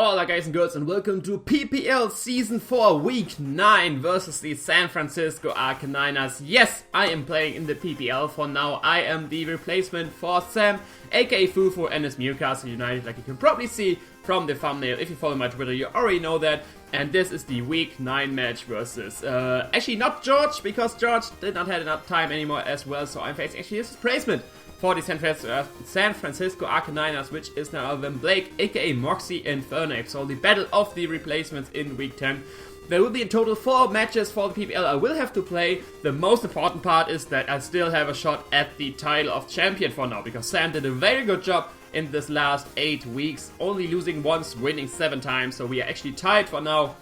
Hola guys and girls and welcome to PPL Season 4 Week 9 versus the San Francisco Arcaniners. Yes, I am playing in the PPL for now. I am the replacement for Sam, aka FooFoo, and his Mewcastle United, like you can probably see from the thumbnail. If you follow my Twitter, you already know that. And this is the Week 9 match versus, actually not George, because George did not have enough time anymore as well, so I'm facing actually his replacement for the San Francisco Arcaniners, which is now then Blake, aka Moxie Infernape. So the battle of the replacements in Week 10. There will be in total 4 matches for the PPL I will have to play. The most important part is that I still have a shot at the title of champion for now, because Sam did a very good job in this last 8 weeks, only losing once, winning 7 times. So we are actually tied for now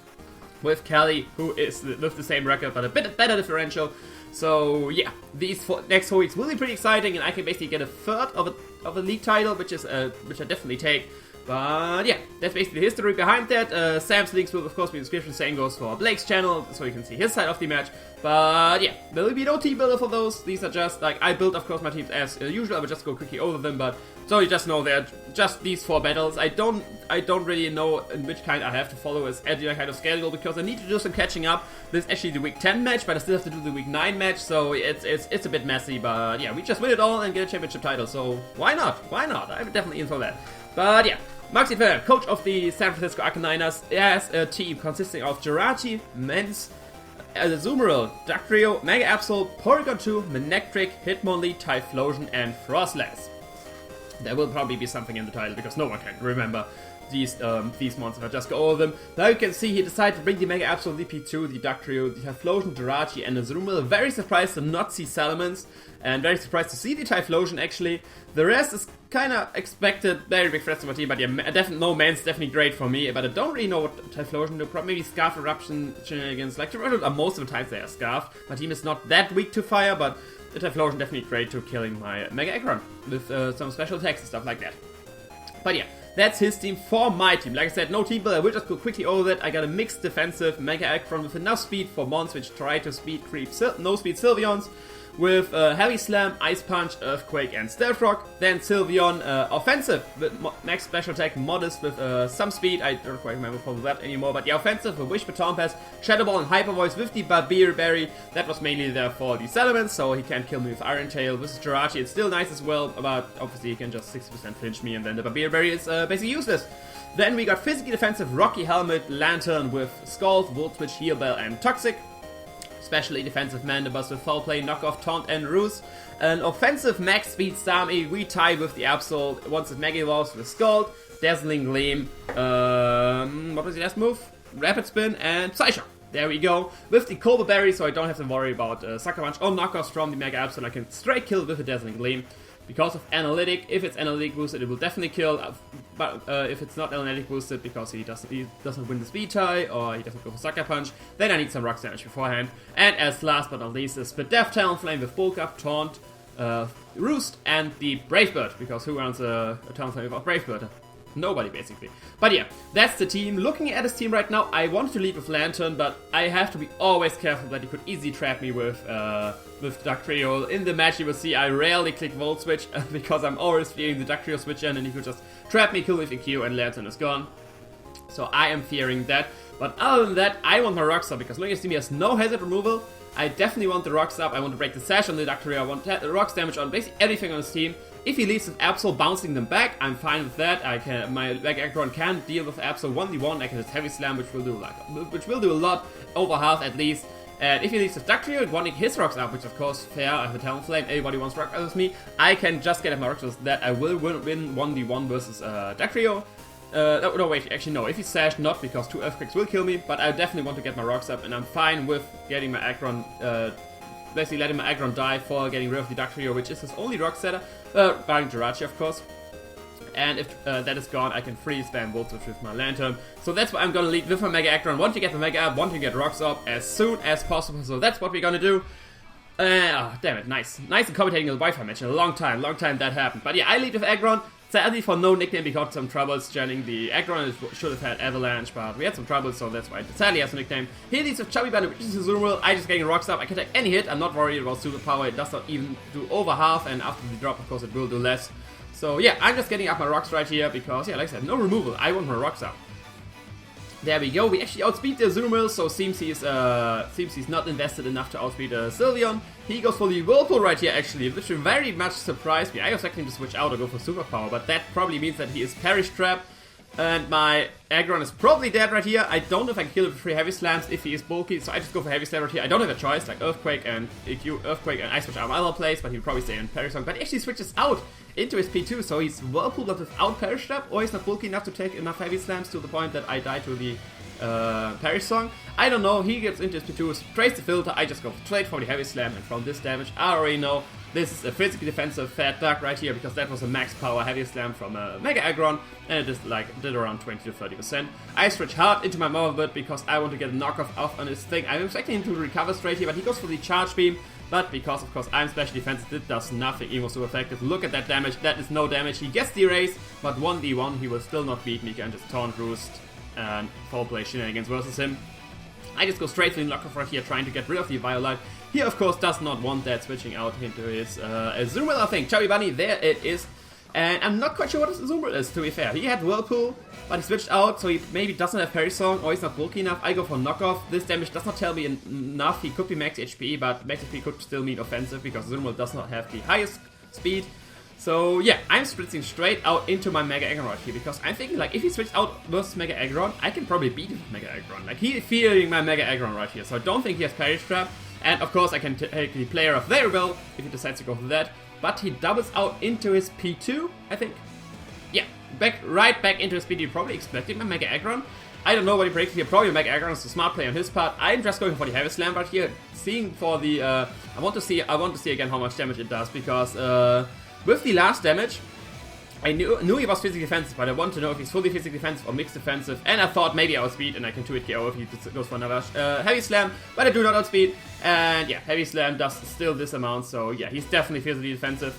with Kelly, who is with the same record, but a bit better differential. So yeah, these next 4 weeks will be pretty exciting, and I can basically get a third of a league title, which I definitely take. But yeah, that's basically the history behind that. Sam's links will of course be in the description, same goes for Blake's channel, so you can see his side of the match. But yeah, there will be no team builder for those. These are just, like, I build of course my teams as usual. I will just go quickly over them, but so you just know they're just these 4 battles. I don't really know in which kind I have to follow as any kind of schedule, because I need to do some catching up. This is actually the Week 10 match, but I still have to do the Week 9 match, so it's a bit messy. But yeah, we just win it all and get a championship title, so why not? Why not? I'm definitely in for that. But yeah, Moxie Infernape, coach of the San Francisco Arcaniners, has a team consisting of Jirachi, Mens, Azumarill, Dugtrio, Mega Absol, Porygon 2, Manectric, Hitmonlee, Typhlosion, and Frostlass. There will probably be something in the title, because no one can remember these monsters. I just go over them. Now you can see he decided to bring the Mega Absol, the P2, the Dugtrio, the Typhlosion, Jirachi, and Azumarill. Very surprised to not see Salamence, and very surprised to see the Typhlosion actually. The rest is kinda expected, very big threats to my team, but yeah, no man's definitely great for me, but I don't really know what Typhlosion do. Probably maybe Scarf Eruption shenanigans, like most of the times they are Scarfed. My team is not that weak to fire, but the Typhlosion definitely great to killing my Mega Aggron with some special attacks and stuff like that. But yeah, that's his team for my team. Like I said, no team builder. I will just go quickly over that. I got a mixed defensive Mega Aggron with enough speed for Mons, which try to speed creep no speed Sylveons, with Heavy Slam, Ice Punch, Earthquake, and Stealth Rock. Then Sylveon offensive with max special attack, modest with some speed. I don't quite remember from that anymore. But yeah, offensive with Wish, Baton Pass, Shadow Ball, and Hyper Voice with the Barbier Berry. That was mainly there for the Salamence, so he can't kill me with Iron Tail. With Jirachi, it's still nice as well, but obviously he can just 60% flinch me, and then the Barbier Berry is basically useless. Then we got physically defensive Rocky Helmet, Lantern with Scald, Volt Switch, Heal Bell, and Toxic. Especially defensive Mandibus with Foul Play, Knockoff, Taunt, and Ruse. An offensive max speed Starmie, we tie with the Absol once it Mega Evolves with Scald, Dazzling Gleam, what was the last move? Rapid Spin, and Psyshock. There we go. With the Cobra Berry, so I don't have to worry about Sucker Punch or Knockoffs from the Mega Absol. I can straight kill with a Dazzling Gleam. Because of Analytic, if it's Analytic boosted, it will definitely kill, but if it's not Analytic boosted, because he doesn't win the speed tie, or he doesn't go for Sucker Punch, then I need some Rock damage beforehand. And as last but not least, is Spadef Talonflame with Bulk Up, Taunt, Roost, and the Brave Bird, because who runs a Talonflame without Brave Bird? Nobody, basically. But yeah, that's the team. Looking at his team right now, I want to lead with Lantern, but I have to be always careful that he could easily trap me with Dugtrio. In the match, you will see I rarely click Volt Switch, because I'm always fearing the Dugtrio switch in, and he could just trap me, kill with EQ, and Lantern is gone. So I am fearing that. But other than that, I want my Rocks Up, because looking at his team, he has no hazard removal. I definitely want the Rocks Up. I want to break the Sash on the Dugtrio. I want the Rocks damage on basically everything on his team. If he leaves with Absol bouncing them back, I'm fine with that. My Mega Aggron can deal with Absol 1v1. I can just Heavy Slam, which will do a lot, over half at least. And if he leaves with Dugtrio, wanting his Rocks Up, which of course fair, I have a Talonflame, everybody wants Rocks Up with me, I can just get my Rocks with that. I will win 1v1 versus Dugtrio. No, wait, actually no, if he Sash, not, because 2 Earthquakes will kill me, but I definitely want to get my Rocks Up, and I'm fine with getting my Aggron, basically letting my Aggron die for getting rid of the Dugtrio, which is his only Rock setter, barring Jirachi of course. And if that is gone, I can free spam Volt Switch with my Lantern. So that's what I'm gonna lead with my Mega Aggron. Want to get the Mega Up, want to get Rocks Up as soon as possible, so that's what we're gonna do. Damn it, nice and commentating a Wi-Fi match in a long time that happened. But yeah, I lead with Aggron. Sadly for no nickname, we got some troubles joining the Aggron. It should have had Avalanche, but we had some troubles, so that's why it sadly has a nickname. He leads with Chubby Bandit, which is his Azumarill. I just getting Rocks Up. I can take any hit. I'm not worried about Superpower. It does not even do over half, and after the drop, of course, it will do less. So yeah, I'm just getting up my Rocks right here, because yeah, like I said, no removal. I want my Rocks Up. There we go, we actually outspeed the Azumarill, so seems he's not invested enough to outspeed Sylveon. He goes for the Whirlpool right here actually, which very much surprised me. I was expecting him to switch out or go for Superpower, but that probably means that he is Perish Trap. And my Aggron is probably dead right here. I don't know if I can kill it with 3 Heavy Slams if he is bulky, so I just go for Heavy Slam right here. I don't have a choice, like Earthquake and Earthquake and Ice Switch are other plays, but he'll probably stay in Perish Song. But he actually switches out into his P2, so he's Whirlpool but without Perish Trap, or he's not bulky enough to take enough Heavy Slams to the point that I die to the Perish Song. I don't know, he gets into his P2, trades the filter, I just go straight for the Heavy Slam, and from this damage, I already know this is a physically defensive Fat Duck right here, because that was a max power Heavy Slam from Mega Aggron, and it is did around 20 to 30%. I switch hard into my Morbid because I want to get a knockoff off on his thing. I'm expecting him to recover straight here, but he goes for the Charge Beam. But because, of course, I'm special defensive, it does nothing even so effective. Look at that damage, that is no damage. He gets the erase, but 1v1 he will still not beat me. Can just Taunt Roost and Foul Play Shenanigans versus him. I just go straight for the knockoff right here, trying to get rid of the Violite. He, of course, does not want that, switching out into his Azumarill, I think. Chubby Bunny, there it is. And I'm not quite sure what his Azumarill is, to be fair. He had Whirlpool, but he switched out, so he maybe doesn't have Perish Song, or he's not bulky enough. I go for knockoff. This damage does not tell me enough. He could be max HP, but max HP could still mean offensive, because Azumarill does not have the highest speed. So yeah, I'm spritzing straight out into my Mega Aggron right here, because I'm thinking, like, if he switched out versus Mega Aggron, I can probably beat him with Mega Aggron. Like, he's fearing my Mega Aggron right here, so I don't think he has Perish Trap. And of course I can take the player off very well if he decides to go for that. But he doubles out into his P2, I think. Yeah, right back into his P2. You're probably expecting my Mega Aggron. I don't know what he breaks here. Probably Mega Aggron is a smart play on his part. I'm just going for the Heavy Slam right here. Seeing for the... I want to see again how much damage it does, because with the last damage, I knew he was physically defensive, but I want to know if he's fully physically defensive or mixed defensive. And I thought maybe I outspeed and I can 2-hit KO if he goes for another Heavy Slam, but I do not outspeed. And yeah, Heavy Slam does still this amount, so yeah, he's definitely physically defensive.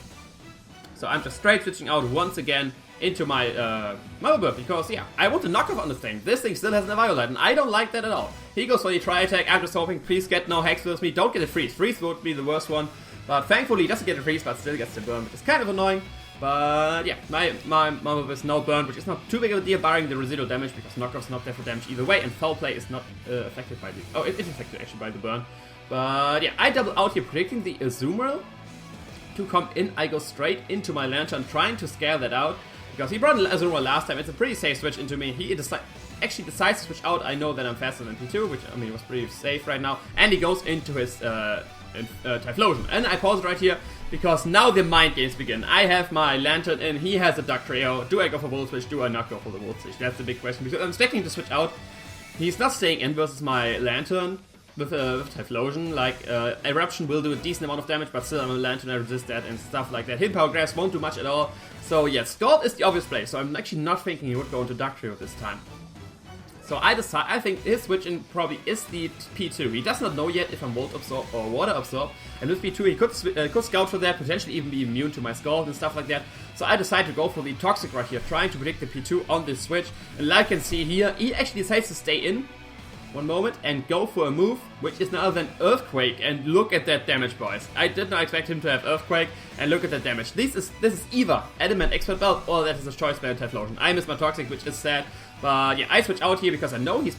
So I'm just straight switching out once again into my Morbid, because yeah, I want to knock off on this thing. This thing still has a Violite, and I don't like that at all. He goes for the Tri-Attack. I'm just hoping, please get no Hex with me. Don't get a Freeze. Freeze would be the worst one. But thankfully he doesn't get a Freeze, but still gets the Burn, which is kind of annoying. But yeah, my Morbid is now burned, which is not too big of a deal, barring the residual damage, because knockoff's not there for damage either way, and Foul Play is not affected by the... Oh, it is affected actually by the burn. But yeah, I double out here, predicting the Azumarill to come in. I go straight into my Lantern, trying to scare that out, because he brought Azumarill last time. It's a pretty safe switch into me. He actually decides to switch out. I know that I'm faster than P2, which, I mean, was pretty safe right now. And he goes into his Typhlosion. And I pause it right here, because now the mind games begin. I have my Lantern in, he has a Duck Trio. Do I go for Volt Switch? Do I not go for the Volt Switch? That's the big question, because I'm expecting to switch out. He's not staying in versus my Lantern with Typhlosion. Like, Eruption will do a decent amount of damage, but still I'm a Lantern, I resist that and stuff like that. Hidden Power Grasp won't do much at all. So yeah, Scald is the obvious play, so I'm actually not thinking he would go into Duck Trio this time. So I think his switch in probably is the P2. He does not know yet if I'm Volt Absorb or Water Absorb. And with P2 he could scout for that, potentially even be immune to my Scald and stuff like that. So I decide to go for the Toxic right here, trying to predict the P2 on this switch. And like you can see here, he actually decides to stay in one moment and go for a move, which is none other than Earthquake. And look at that damage, boys. I did not expect him to have Earthquake, and look at that damage. This is either Adamant Expert Belt or that is a Choice Band Typhlosion. I miss my Toxic, which is sad. But yeah, I switch out here because I know he's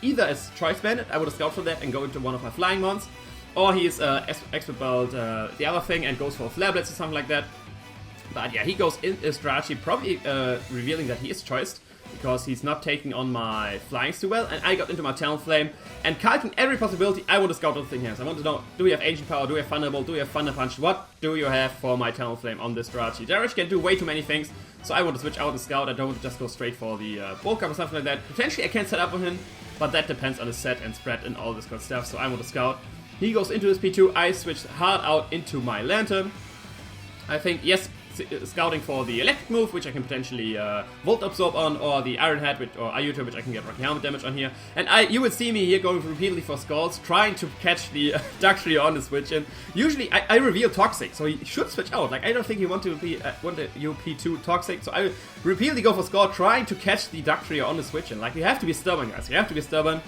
either as Choice Bandit, I would have scouted for that and go into one of my Flying Mons, or he's Expert Belt the other thing and goes for Flare Blitz or something like that. But yeah, he goes in his strategy, probably revealing that he is choiced, because he's not taking on my Flyings too well, and I got into my Talonflame, and calculating every possibility, I want to scout what the thing has. I want to know, do we have Ancient Power, do we have Thunderbolt, do we have Thunder Punch, what do you have for my Talonflame on this strategy? Darish can do way too many things, so I want to switch out and scout. I don't want to just go straight for the Bulk Up or something like that. Potentially I can set up on him, but that depends on the set and spread and all this good stuff, so I want to scout. He goes into his P2, I switch hard out into my Lantern. I think, yes, scouting for the electric move, which I can potentially Volt Absorb on, or the Iron Head, or Ayuto, which I can get Rocky Helmet damage on here. And you would see me here going repeatedly for Scalds, trying to catch the Duck Trio on the switch. And usually I reveal Toxic, so he should switch out. Like, I don't think he want a UP2 Toxic, so I repeatedly go for Scald, trying to catch the Duck Trio on the switch. And like, you have to be stubborn, guys. You have to be stubborn.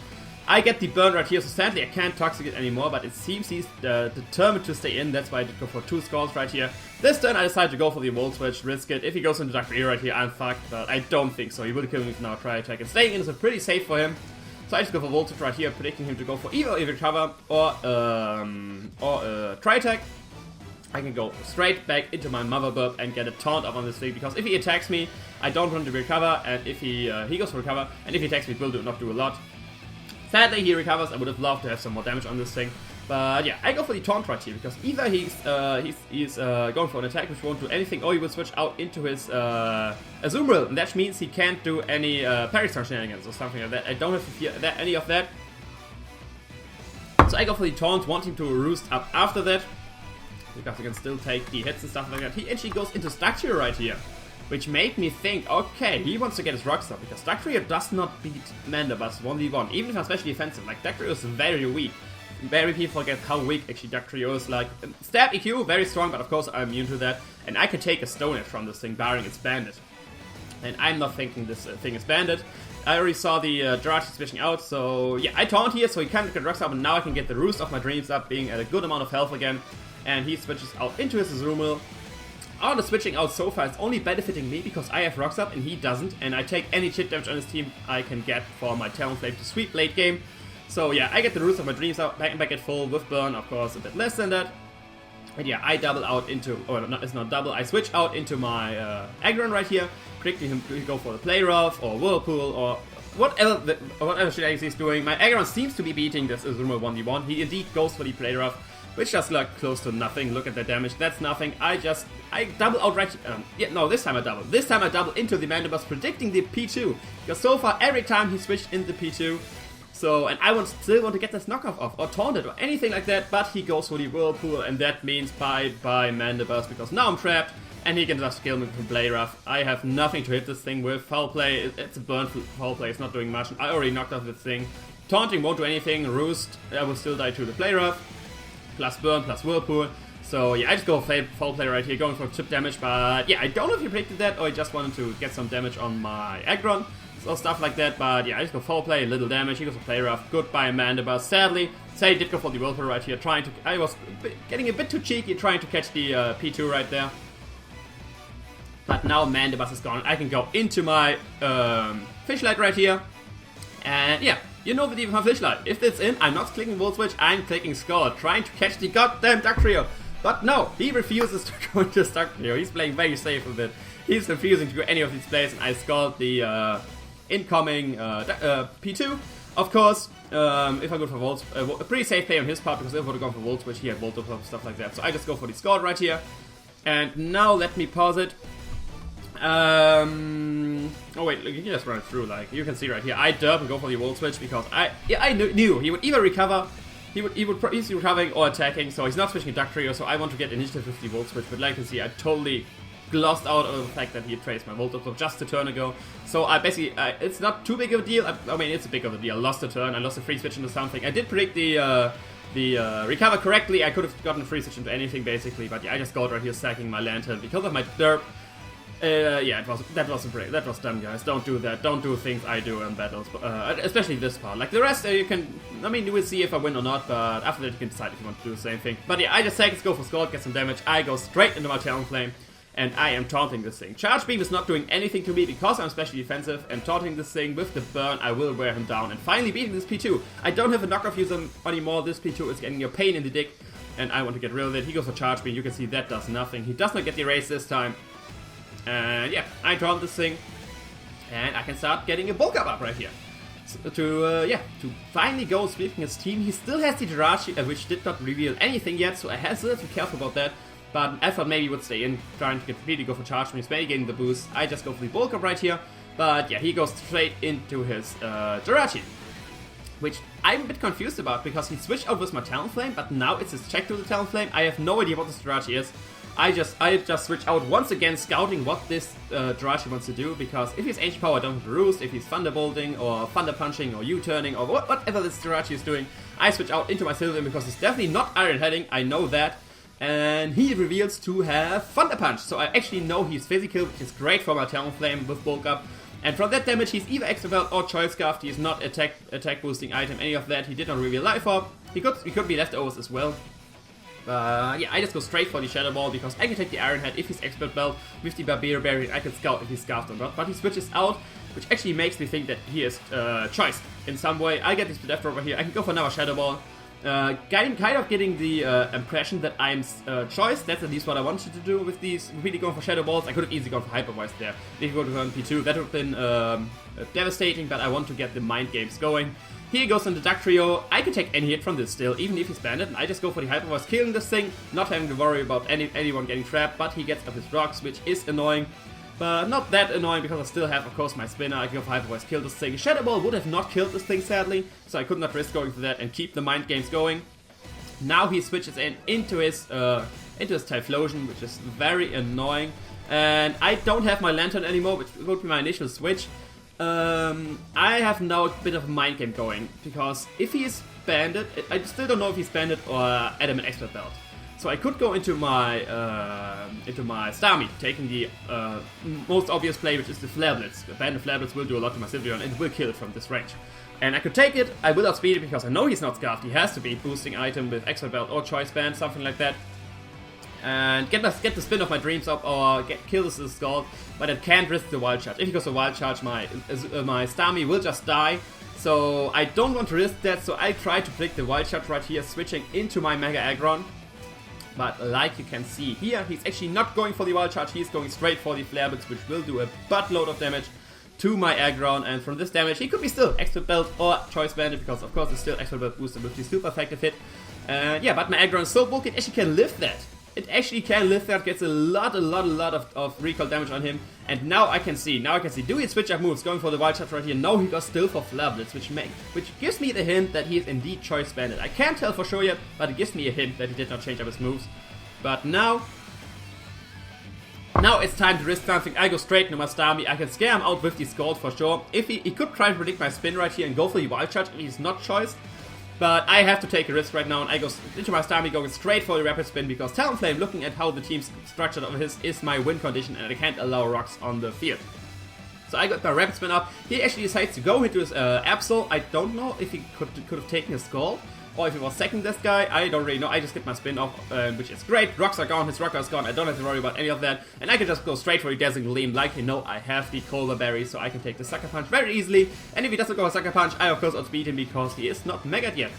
I get the burn right here, so sadly I can't Toxic it anymore, but it seems he's determined to stay in. That's why I did go for 2 scalds right here. This turn I decided to go for the Volt Switch, risk it. If he goes into Dr. right here, I'm fucked, but I don't think so. He will kill me with now Tri Attack, and staying in is pretty safe for him. So I just go for Volt Switch right here, predicting him to go for either a Recover or Tri Attack. I can go straight back into my Mother Burp and get a taunt up on this thing, because if he attacks me, I don't want to recover, and if he goes for Recover, and if he attacks me, it will not do a lot. Sadly, he recovers. I would have loved to have some more damage on this thing. But yeah, I go for the taunt right here, because either he's going for an attack which won't do anything, or he will switch out into his Azumarill, and that means he can't do any Parry Star shenanigans or something like that. I don't have to fear any of that. So I go for the taunt, want him to roost up after that, because he can still take the hits and stuff like that. He actually goes into Stuxtrio right here, which made me think, okay, he wants to get his Rock Star, because Dugtrio does not beat Mandibuzz 1v1, even if I'm especially offensive. Like, Dugtrio is very weak. Very people forget how weak actually Dugtrio is. Like, stab EQ, very strong, but of course I'm immune to that. And I can take a Stone Edge from this thing, barring it's banded. And I'm not thinking this thing is banded. I already saw the Jirachi switching out, so yeah, I taunt here, so he can't get Rock Star, but now I can get the Roost of my Dreams up, being at a good amount of health again. And he switches out into his Azumarill. All the switching out so far is only benefiting me because I have Rocks up and he doesn't, and I take any chip damage on his team I can get for my Talonflame to sweep late game. So yeah, I get the Roost of my Dreams out, back at full with burn, of course a bit less than that. And yeah, I double out into, or no, it's not double, I switch out into my Aggron right here, predicting him to go for the Play Rough or Whirlpool or whatever shit he's doing. My Aggron seems to be beating this Azumarill 1v1, he indeed goes for the Play Rough, which does like close to nothing. Look at the damage, that's nothing. I double out right, yeah, no, this time I double. This time I double into the Mandibuzz, predicting the P2, because so far every time he switched in the P2. So, and I still want to get this knockoff off, or taunted, or anything like that, but he goes for the Whirlpool, and that means bye-bye Mandibuzz, because now I'm trapped, and he can just kill me with Play Rough. I have nothing to hit this thing with. Foul Play, it's a burn Foul Play, it's not doing much. I already knocked off this thing. Taunting won't do anything. Roost, I will still die to the Play Rough. Plus burn, plus Whirlpool. So yeah, I just go Foul Play right here, going for chip damage, but yeah, I don't know if he predicted that, or I just wanted to get some damage on my Aggron, so stuff like that, but yeah, I just go Foul Play, little damage, he goes for Play Rough, goodbye Mandibuzz. Sadly, Say did go for the Whirlpool right here, I was getting a bit too cheeky, trying to catch the P2 right there. But now Mandibuzz is gone, I can go into my Fishlight right here, and yeah, you know that even my Fishlight, if it's in, I'm not clicking Volt Switch, I'm clicking Skull, trying to catch the goddamn Dugtrio. But no, he refuses to go into Dugtrio, he's playing very safe with it. He's refusing to go any of these plays, and I scald the incoming P2. Of course, if I go for Volt, a pretty safe play on his part, because if I would have gone for Volt Switch, he had Volt or stuff like that. So I just go for the Scald right here. And now let me pause it. Oh wait, look, you can just run it through, like, you can see right here, I derp and go for the Volt Switch, because I knew he would either recover, he's recovering or attacking, so he's not switching a Dugtrio, so I want to get initiative with the Volt Switch, but like you can see, I totally glossed out of the fact that he had traced my Voltorb just a turn ago, so I basically, it's not too big of a deal, I mean, it's a big of a deal, I lost a turn, I lost a free switch into something, I did predict the recover correctly, I could have gotten a free switch into anything basically, but yeah, I just got right here stacking my Lantern because of my derp. Yeah, that was dumb, guys. Don't do that. Don't do things I do in battles, especially this part. Like the rest, you can. I mean, you will see if I win or not, but after that you can decide if you want to do the same thing. But yeah, I just take go for Scald, get some damage. I go straight into my Talonflame, and I am taunting this thing. Charge Beam is not doing anything to me because I'm specially defensive, and taunting this thing with the burn, I will wear him down. And finally beating this P2. I don't have a knockoff user anymore. This P2 is getting a pain in the dick, and I want to get rid of it. He goes for Charge Beam. You can see that does nothing. He does not get the erase this time. And yeah, I taunt this thing, and I can start getting a bulk up right here. So to finally go sweeping his team. He still has the Jirachi, which did not reveal anything yet, so I have to be careful about that. But I thought maybe he would stay in, trying to completely go for Charge Beam. He's maybe getting the boost. I just go for the bulk up right here. But yeah, he goes straight into his Jirachi, which I'm a bit confused about, because he switched out with my Talonflame, but now it's his check to the Talonflame. I have no idea what this Jirachi is. I just switch out once again, scouting what this Jirachi wants to do, because if he's Ancient Power, I don't have to Roost. If he's Thunderbolting, or Thunder Punching, or U-turning, or whatever this Jirachi is doing, I switch out into my Sylveon, because he's definitely not Iron Heading, I know that. And he reveals to have Thunder Punch, so I actually know he's physical, which is great for my Talonflame with bulk up. And from that damage, he's either Expert Belt or Choice Scarf. He is not attack boosting item, any of that. He did not reveal Life Orb. He could be leftovers as well. Yeah, I just go straight for the Shadow Ball because I can take the Iron Head if he's Expert Belt with the Barbier Berry. I can scout if he's Scarfed or not, but he switches out, which actually makes me think that he is choiced in some way. I get this left over here. I can go for another Shadow Ball. Kind of getting the impression that I'm choiced. That's at least what I wanted to do with these. Really going for Shadow Balls. I could have easily gone for Hyper Voice there. If you go to turn P2, that would have been devastating, but I want to get the mind games going. Here goes into Duck Trio. I can take any hit from this still, even if he's banded, and I just go for the Hyper Voice, killing this thing, not having to worry about anyone getting trapped, but he gets up his rocks, which is annoying. But not that annoying because I still have, of course, my spinner. I can go for Hyper Voice, kill this thing. Shadow Ball would have not killed this thing, sadly, so I could not risk going for that and keep the mind games going. Now he switches into his Typhlosion, which is very annoying. And I don't have my Lantern anymore, which would be my initial switch. I have now a bit of a mind game going, because if he is banded, I still don't know if he's banded or Adamant Expert Belt. So I could go into my Starmie, taking the most obvious play, which is the Flare Blitz. Banded Flare Blitz will do a lot to my Sylveon, and it will kill it from this range. And I could take it, I will outspeed it because I know he's not Scarfed, he has to be boosting item with Expert Belt or Choice Band, something like that. And get the spin of my dreams up or kill this Scald, but I can't risk the Wild Charge. If he goes to Wild Charge, my Starmie will just die. So I don't want to risk that, so I try to predict the Wild Charge right here, switching into my Mega Aggron. But like you can see here, he's actually not going for the Wild Charge, he's going straight for the Flare Blitz, which will do a buttload of damage to my Aggron. And from this damage, he could be still Expert Belt or Choice Banded, because of course it's still Expert Belt boosted with the super effective hit. Yeah, but my Aggron is so bulky, it actually can lift that. It actually can lift that, gets a lot of recoil damage on him. And now I can see, do he switch up moves, going for the Wild Charge right here? No, he goes still for Flare Blitz, which gives me the hint that he is indeed Choice Banded. I can't tell for sure yet, but it gives me a hint that he did not change up his moves. But now it's time to risk something. I go straight into my Starmie. I can scare him out with the Scald for sure. If he could try to predict my spin right here and go for the Wild Charge if he's not choiced. But I have to take a risk right now, and I go into my Starmie going straight for the Rapid Spin, because Talonflame, looking at how the team's structured of his, is my win condition, and I can't allow rocks on the field. So I got my Rapid Spin up. He actually decides to go into his Absol. I don't know if he could have taken his Scald, or if he was second this guy. I don't really know. I just get my spin off, which is great. Rocks are gone, his Rocker is gone. I don't have to worry about any of that. And I can just go straight for the Dazzling Gleam. Like you know, I have the Colder Berry, so I can take the Sucker Punch very easily. And if he doesn't go for Sucker Punch, I of course outspeed him because he is not Megaed yet.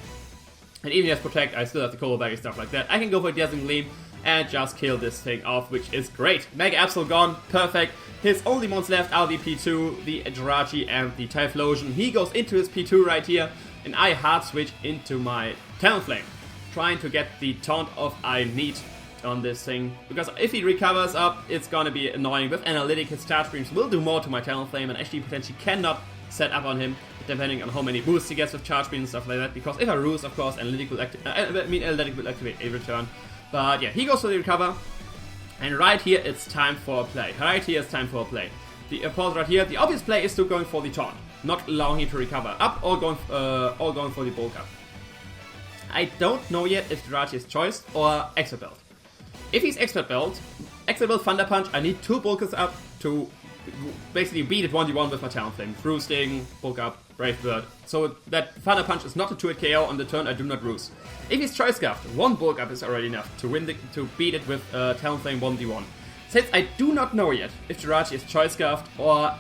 And even if he has Protect, I still have the Colder Berry, stuff like that. I can go for the Dazzling Gleam and just kill this thing off, which is great. Mega Absol gone, perfect. His only mons left are the P2, the Jirachi, and the Typhlosion. He goes into his P2 right here, and I hard switch into my Talonflame, trying to get the taunt off I need on this thing, because if he recovers up, it's gonna be annoying. With Analytic, his Charge Beams will do more to my Talonflame, and actually potentially cannot set up on him, depending on how many boosts he gets with Charge Beams and stuff like that, because if I ruse, of course, Analytic will activate a return. But yeah, he goes for the recover, and right here it's time for a play. The opponent right here, the obvious play is to going for the taunt, not allowing him to recover up, or going for the bulk up. I don't know yet if Jirachi is choiced or Expert Belt. If he's Expert Belt Thunder Punch, I need 2 bulkers up to basically beat it 1v1 with my Talonflame. Roosting, bulk up, Brave Bird. So that Thunder Punch is not a 2-hit KO on the turn I do not roost. If he's Choice Scarfed, 1 bulk up is already enough to beat it with Talonflame 1v1. Since I do not know yet if Jirachi is Choice Scarfed or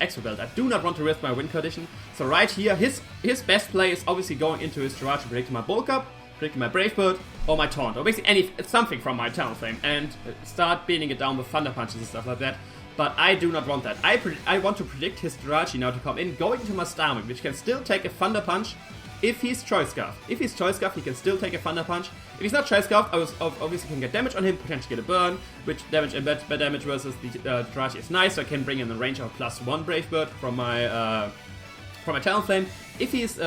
Expert Belt, I do not want to risk my win condition. So right here, his best play is obviously going into his Jirachi, predicting my bulk up, predicting my Brave Bird, or my Taunt, or basically something from my Talonflame, and start beating it down with Thunder Punches and stuff like that. But I do not want that. I want to predict his Jirachi now to come in, going into my Starmie, which can still take a Thunder Punch if he's Choice Scarfed. If he's Choice Scarfed, he can still take a Thunder Punch. If he's not Choice Scarfed, I obviously can get damage on him, potentially get a burn, which damage and bad damage versus the Jirachi is nice, so I can bring in the range of +1 Brave Bird from my Talonflame. If he's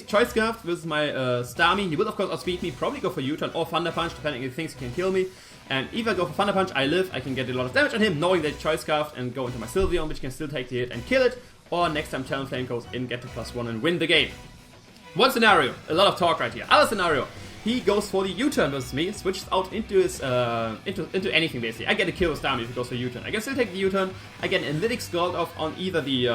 Choice Scarfed with my Starmie, he will of course outspeed me, probably go for U-turn or Thunder Punch, depending if he thinks he can kill me. And if I go for Thunder Punch, I live, I can get a lot of damage on him, knowing that he's Choice Scarfed, and go into my Sylveon, which can still take the hit and kill it. Or next time Talonflame goes in, get to +1 and win the game. One scenario, a lot of talk right here. Other scenario, he goes for the U-turn versus me, switches out into his into anything basically. I get a kill with Starmie if he goes for U-turn. I can still take the U-turn. I get an Analytics Gold off on either the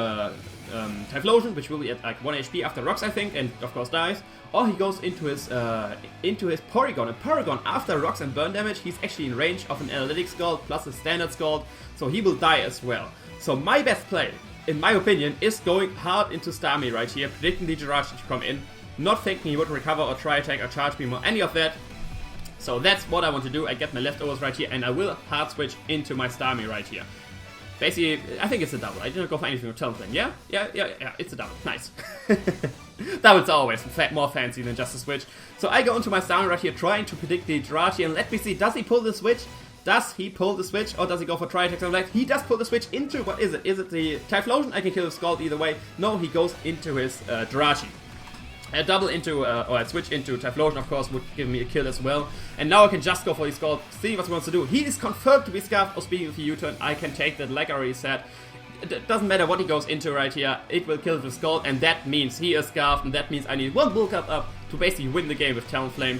Typhlosion, which will be at like 1 HP after rocks, I think, and of course dies, or he goes into his Porygon. And Porygon, after rocks and burn damage, he's actually in range of an Analytics Gold plus a Standard Gold, so he will die as well. So my best play, in my opinion, is going hard into Starmie right here, predicting the Jirachi to come in, not thinking he would recover or try attack or charge beam or any of that. So that's what I want to do. I get my leftovers right here, and I will hard switch into my Starmie right here. Basically, I think it's a double. I didn't go for anything with Talonflame. Yeah, it's a double. Nice. Doubles are always more fancy than just a switch. So I go into my Starmie right here, trying to predict the Jirachi, and let me see, does he pull the switch? Does he pull the switch, or does he go for try attack? Like, he does pull the switch into, what is it? Is it the Typhlosion? I can kill the Scald either way. No, he goes into his Jirachi. A double into, or a switch into Typhlosion, of course, would give me a kill as well. And now I can just go for the Scald, see what he wants to do. He is confirmed to be Scarfed, or speaking of the U-turn, I can take that like I already said. It doesn't matter what he goes into right here, it will kill the Scald, and that means he is Scarfed, and that means I need one bulk up to basically win the game with Talonflame.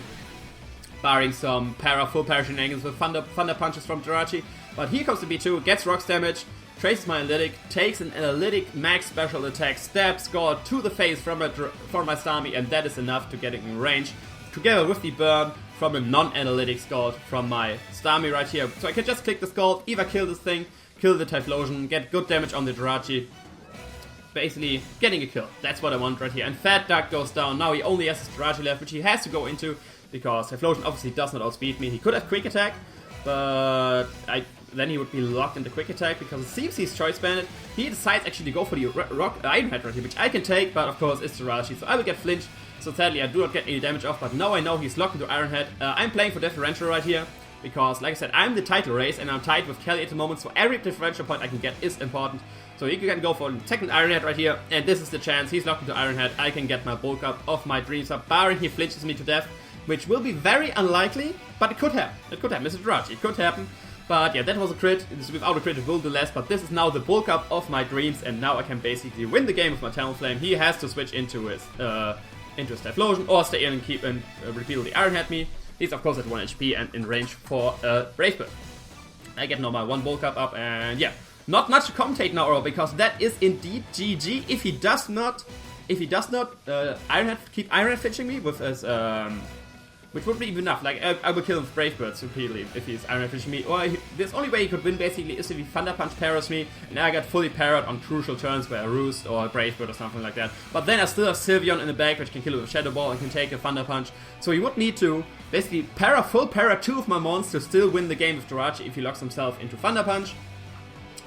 Barring some full para shenanigans with Thunder Punches from Jirachi. But here comes the B2, gets rocks damage, traces my Analytic, takes an Analytic max special attack, stab Scald to the face from my Starmie, and that is enough to get it in range, together with the burn from a non-Analytic Scald from my Starmie right here. So I can just click the Scald, either kill this thing, kill the Typhlosion, get good damage on the Jirachi. Basically, getting a kill. That's what I want right here. And Fat Duck goes down. Now he only has his Jirachi left, which he has to go into, because Typhlosion obviously does not outspeed me. He could have Quick Attack, but then he would be locked into Quick Attack, because it seems he's Choice Banded. He decides actually to go for the Iron Head right here, which I can take, but of course it's Jirachi, so I will get flinched. So sadly I do not get any damage off, but now I know he's locked into Iron Head. I'm playing for differential right here, because like I said, I'm the title race, and I'm tied with Kelly at the moment, so every differential point I can get is important. So you can go for the second Iron Head right here, and this is the chance. He's locked into Iron Head. I can get my bulk up of my Dreams up, barring he flinches me to death, which will be very unlikely, but it could happen. It could happen, Mr. Jirachi. It could happen. But yeah, that was a crit. Without a crit it will do less, but this is now the bulk up of my Dreams, and now I can basically win the game with my Talonflame. He has to switch into his Typhlosion, or stay in and keep and repeatedly Iron Head me. He's of course at 1 HP and in range for Brave Bird. I get now my one bulk up, and yeah, not much to commentate now, Earl, because that is indeed GG. If he does not keep Iron Head flinching me with his which would be enough. Like, I would kill him with Brave Birds repeatedly if he's Iron Fishing me. Or this only way he could win basically is if he Thunder Punch parries me, and I get fully parried on crucial turns where a Roost or a Brave Bird or something like that. But then I still have Sylveon in the back, which can kill it with Shadow Ball and can take a Thunder Punch. So he would need to basically full para 2 of my mons to still win the game with Jirachi if he locks himself into Thunder Punch.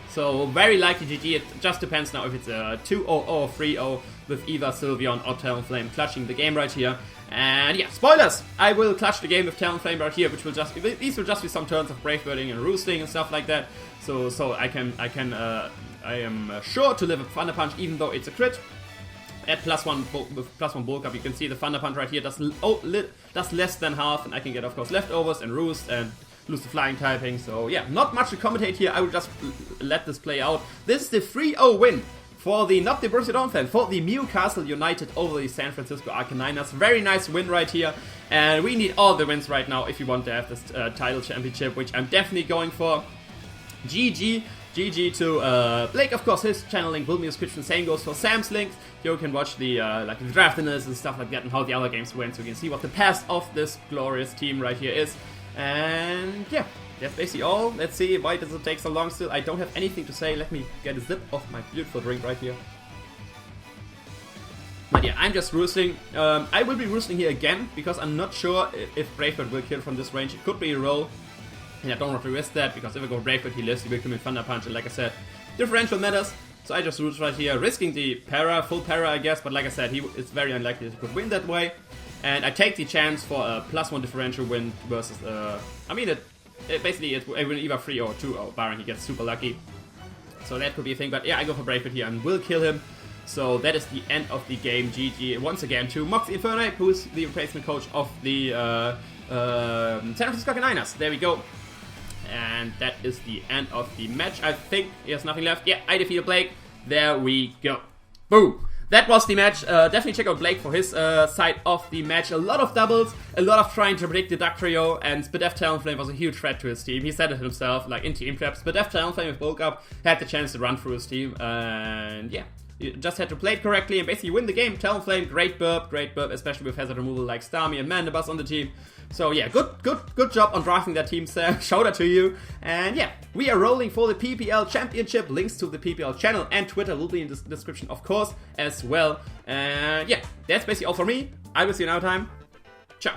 So very likely GG. It just depends now if it's a 2-0 or 3-0 with either Sylveon or Talonflame clutching the game right here. And yeah, spoilers! I will clutch the game with Talonflame right here, which will just these will just be some turns of Brave Birding and Roosting and stuff like that. So I am sure to live a Thunder Punch even though it's a crit. At +1 bulk up, you can see the Thunder Punch right here does less than half, and I can get of course leftovers and Roost and lose the flying typing. So yeah, not much to commentate here. I will just let this play out. This is the 3-0 win for the, not the Borussia Dortmund fan, for the Mewcastle United over the San Francisco Arcaniners. Very nice win right here, and we need all the wins right now if you want to have this title championship, which I'm definitely going for. GG to Blake, of course. His channel link will be in the description. Same goes for Sam's links. You can watch the like the draft analysis and stuff like that, and how the other games went, so you can see what the past of this glorious team right here is. And yeah, that's basically all. Let's see, why does it take so long still? I don't have anything to say. Let me get a sip of my beautiful drink right here. But yeah, I'm just roosting. I will be roosting here again, because I'm not sure if Bravebird will kill from this range. It could be a roll, and I don't want to risk that, because if I go Bravebird, he lives, he will kill me with Thunder Punch, and like I said, differential matters. So I just roost right here, risking the full para I guess, but like I said, it's very unlikely that he could win that way. And I take the chance for a +1 differential win versus, I mean, it will either 3 or 2-0, barring he gets super lucky. So that could be a thing, but yeah, I go for Bravebird here and will kill him. So that is the end of the game. GG once again to Moxie Infernape, who is the replacement coach of the San Francisco Arcaniners. There we go. And that is the end of the match. I think he has nothing left. Yeah, I defeated Blake. There we go. Boom. that was the match. Definitely check out Blake for his side of the match. A lot of doubles, a lot of trying to predict the Duck Trio, and Spadef Talonflame was a huge threat to his team. He said it himself, like in team traps. Spadef Talonflame with Bulk Up had the chance to run through his team, and yeah. You just had to play it correctly and basically win the game. Talonflame, great burp, especially with hazard removal like Starmie and Mandibuzz on the team. So yeah, good job on drafting that team, Sam. Shout out to you. And yeah, we are rolling for the PPL Championship. Links to the PPL channel and Twitter will be in the description, of course, as well. And yeah, that's basically all for me. I will see you in our time. Ciao.